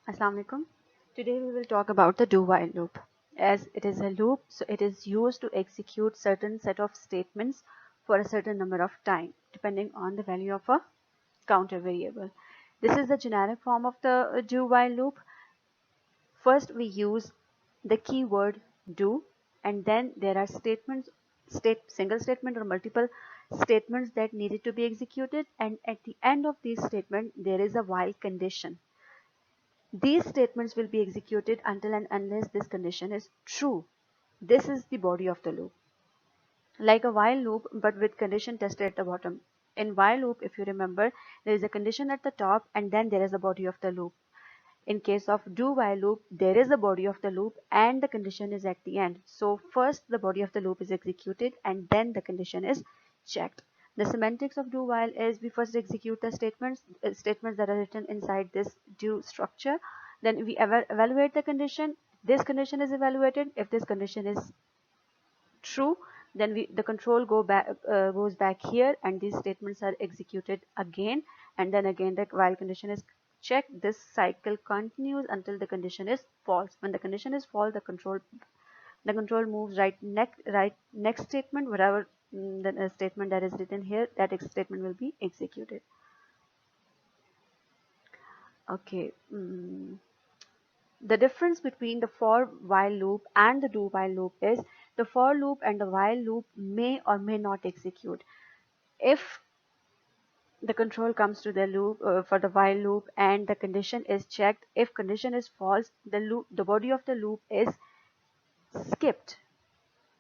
Assalamu alaikum. Today we will talk about the do while loop. As it is a loop, so it is used to execute certain set of statements for a certain number of time, depending on the value of a counter variable. This is the generic form of the do while loop. First we use the keyword do, and then there are statements, single statement or multiple statements that needed to be executed, and at the end of these statement there is a while condition. These statements will be executed until and unless this condition is true. This is the body of the loop. Like a while loop, but with condition tested at the bottom. In while loop, if you remember, there is a condition at the top and then there is a body of the loop. In case of do while loop, there is a body of the loop and the condition is at the end. So first the body of the loop is executed and then the condition is checked. The semantics of do while is we first execute the statements that are written inside this do structure. Then we evaluate the condition. This condition is evaluated. If this condition is true, then the control goes back here and these statements are executed again, and then again the while condition is checked. This cycle continues until the condition is false. When the condition is false, the control moves next statement, whatever the statement that is written here, that statement will be executed. Okay. The difference between the for while loop and the do while loop is the for loop and the while loop may or may not execute. If the control comes to the loop for the while loop and the condition is checked, if condition is false, the body of the loop is skipped.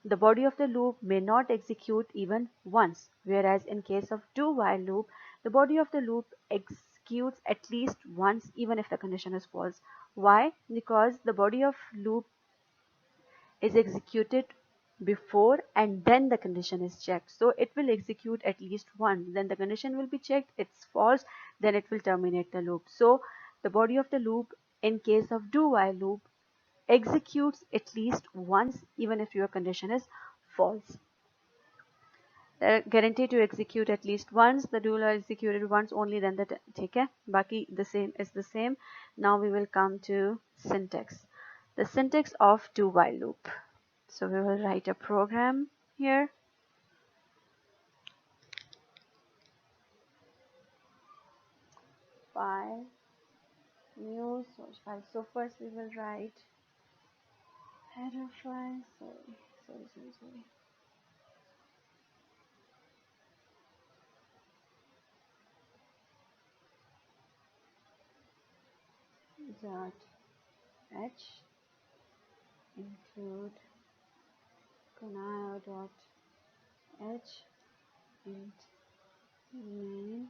The body of the loop may not execute even once, whereas in case of do while loop, the body of the loop executes at least once even if the condition is false. Why? Because the body of loop is executed before and then the condition is checked. So it will execute at least once, then the condition will be checked, it's false, then it will terminate the loop. So the body of the loop in case of do while loop executes at least once even if your condition is false. They're guaranteed to execute at least once. The do are executed once only, then the okay. Baki the same is the same. Now we will come to syntax. The syntax of do while loop. So we will write a program here. File, new source file. So first we will write header file. Sorry. Dot h include dot h int name.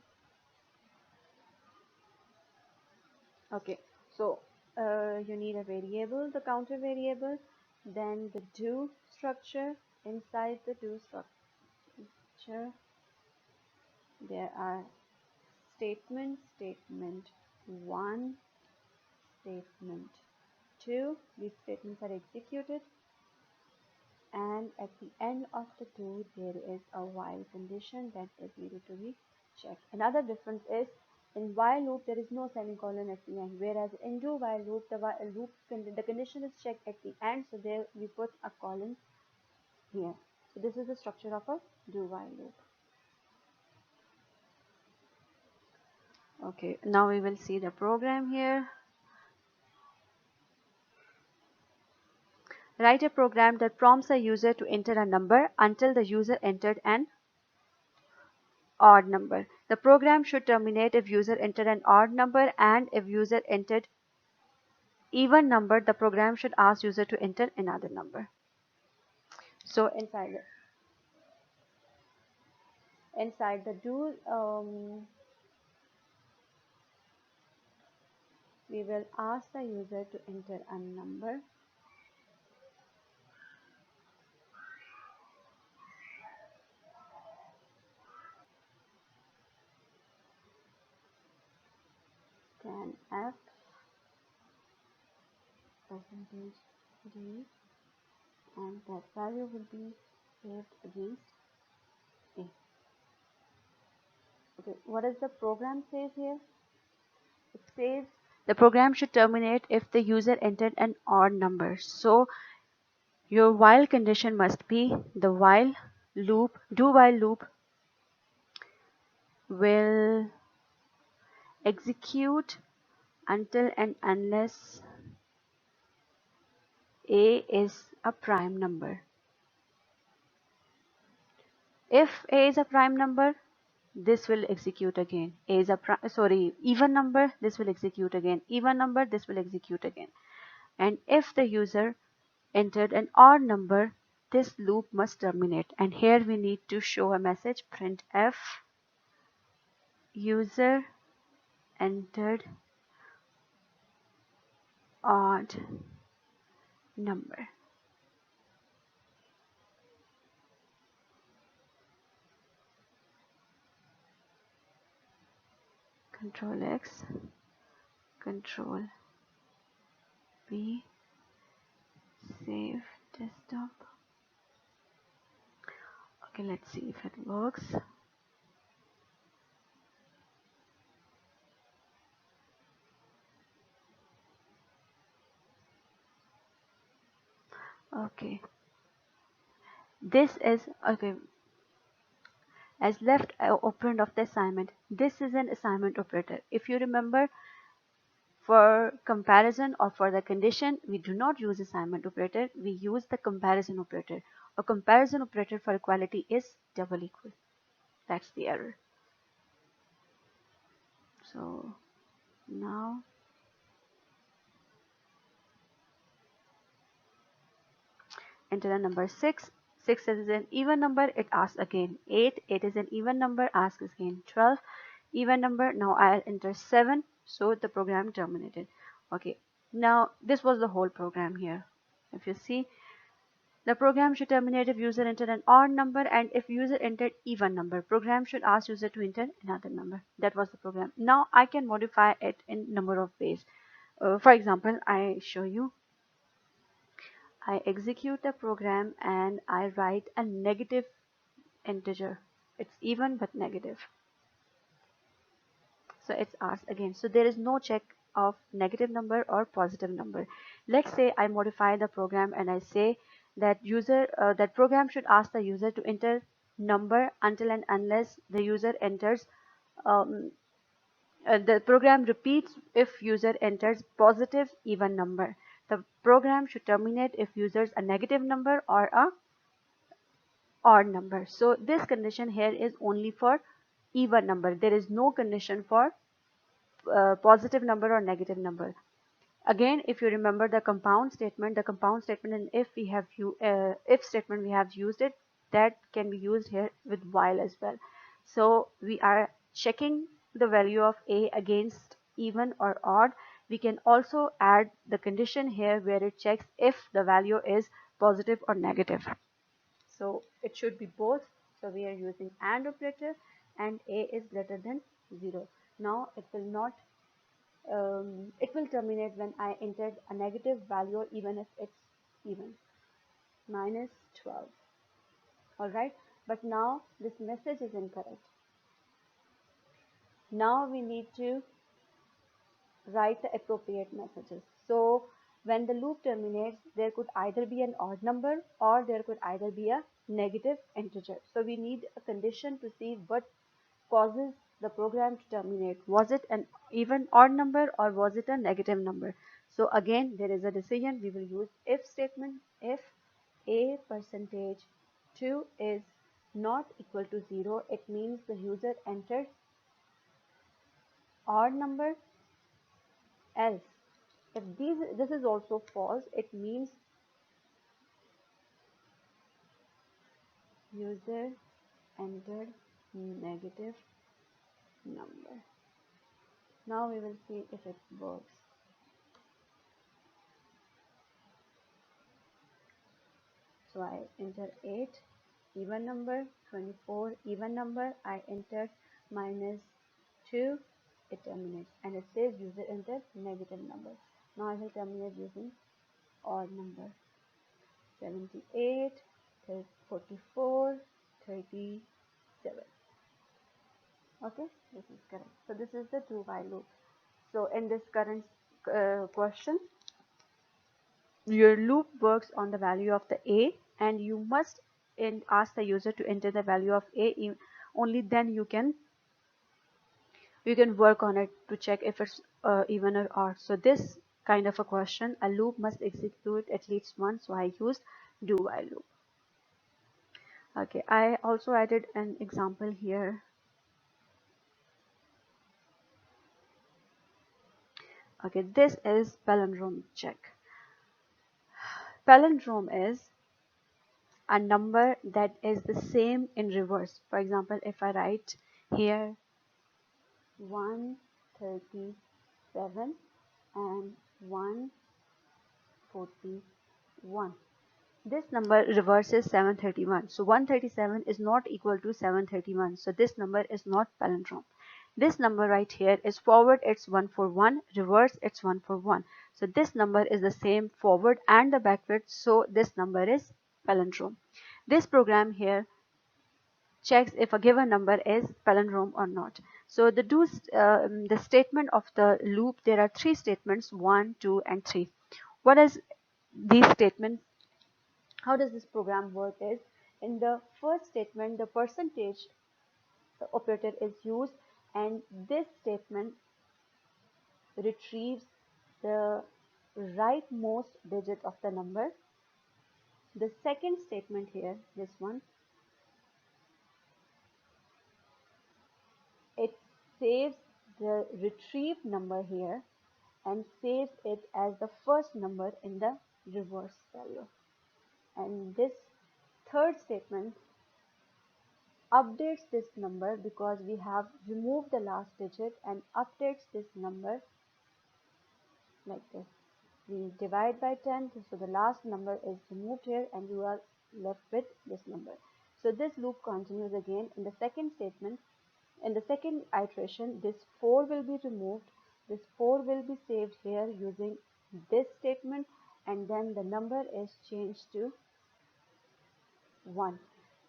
Okay, so you need a variable, the counter variable, then the do structure. Inside the do structure there are statement 1, statement 2. These statements are executed, and at the end of the do there is a while condition that is needed to be checked. Another difference is in while loop there is no semicolon at the end, whereas in do while loop the condition is checked at the end, so there we put a colon here. So this is the structure of a do while loop. Okay, now we will see the program here. Write a program that prompts a user to enter a number until the user entered an odd number. The program should terminate if user entered an odd number, and if user entered even number, the program should ask user to enter another number. So inside the do, we will ask the user to enter a number. Scanf percentage d, and that value will be saved against a. Okay, what does the program says here? It says The program should terminate if the user entered an odd number. So your while condition must be the while loop, do while loop will execute until and unless A is a prime number. If A is a prime number, this will execute again. A is a even number, this will execute again. Even number, this will execute again. And if the user entered an odd number, this loop must terminate. And here we need to show a message, printf user entered odd number. Control X, Control B, save desktop. Okay, let's see if it works. Okay, this is okay. As left operand of the assignment, this is an assignment operator. If you remember, for comparison or for the condition, we do not use assignment operator, we use the comparison operator. A comparison operator for equality is double equal. That's the error. So now enter the number 6. 6 is an even number, it asks again 8. 8 is an even number, asks again 12. Even number, now I'll enter 7. So the program terminated. Okay, now this was the whole program here. If you see, the program should terminate if user entered an odd number, and if user entered even number, program should ask user to enter another number. That was the program. Now I can modify it in number of ways. For example, I show you. I execute the program and I write a negative integer. It's even but negative. So it's asked again. So there is no check of negative number or positive number. Let's say I modify the program and I say that that program should ask the user to enter number until and unless the user enters the program repeats if user enters positive even number. The program should terminate if users a negative number or a odd number. So this condition here is only for even number. There is no condition for positive number or negative number. Again, if you remember the compound statement and if we have if statement we have used it, that can be used here with while as well. So we are checking the value of A against even or odd. We can also add the condition here where it checks if the value is positive or negative. So it should be both. So we are using AND operator and A is greater than 0. Now it will not it will terminate when I entered a negative value even if it's even, minus 12. Alright, but now this message is incorrect. Now we need to write the appropriate messages. So when the loop terminates, there could either be an odd number or there could either be a negative integer. So we need a condition to see what causes the program to terminate. Was it an even odd number or was it a negative number? So again, there is a decision. We will use if statement. If a percentage 2 is not equal to 0, it means the user entered odd number. Else, if this is also false, it means user entered negative number. Now we will see if it works. So I enter 8 even number, 24 even number, I enter minus 2, it terminates and it says user entered negative number. Now I will terminate using odd number, 78, 44, 37. Okay, this is correct. So this is the do while loop. So in this current question, your loop works on the value of the a, and you must ask the user to enter the value of a. Only then you can work on it to check if it's even or odd. So this kind of a question, a loop must execute at least once, so I used do while loop. Okay, I also added an example here. Okay, this is palindrome check. Palindrome is a number that is the same in reverse. For example, if I write here 137 and 141, this number reverses 731. So 137 is not equal to 731. So this number is not palindrome. This number right here is forward, it's 141, reverse, it's 141. So this number is the same forward and the backward. So this number is palindrome. This program here checks if a given number is palindrome or not. So the statement of the loop, there are three statements, 1, 2, and 3. What is these statements? How does this program work is, in the first statement, the percentage operator is used, and this statement retrieves the rightmost digit of the number. The second statement here, this one, it saves the retrieved number here and saves it as the first number in the reverse value. And this third statement updates this number because we have removed the last digit, and updates this number like this. We divide by 10, so the last number is removed here and you are left with this number. So this loop continues again. In the second statement, in the second iteration, this 4 will be removed, this 4 will be saved here using this statement, and then the number is changed to 1.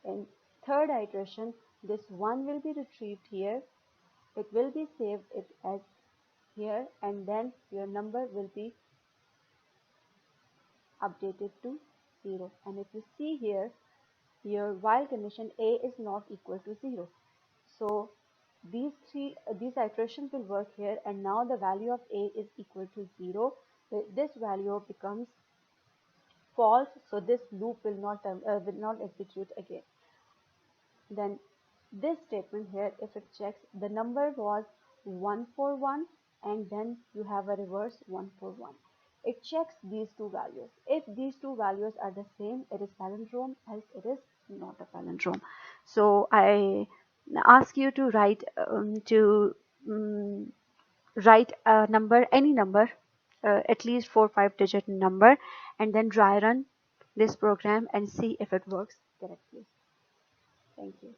In third iteration, this 1 will be retrieved here, it will be saved it as here, and then your number will be updated to 0. And if you see here, your while condition a is not equal to 0. So these iterations will work here, and now the value of a is equal to 0. This value becomes false, so this loop will not execute again. Then this statement here, if it checks, the number was 141 and then you have a reverse 141. It checks these two values. If these two values are the same, it is palindrome, else it is not a palindrome. So I ask you to write write a number, any number, at least 4 or 5 digit number, and then dry run this program and see if it works correctly. Thank you.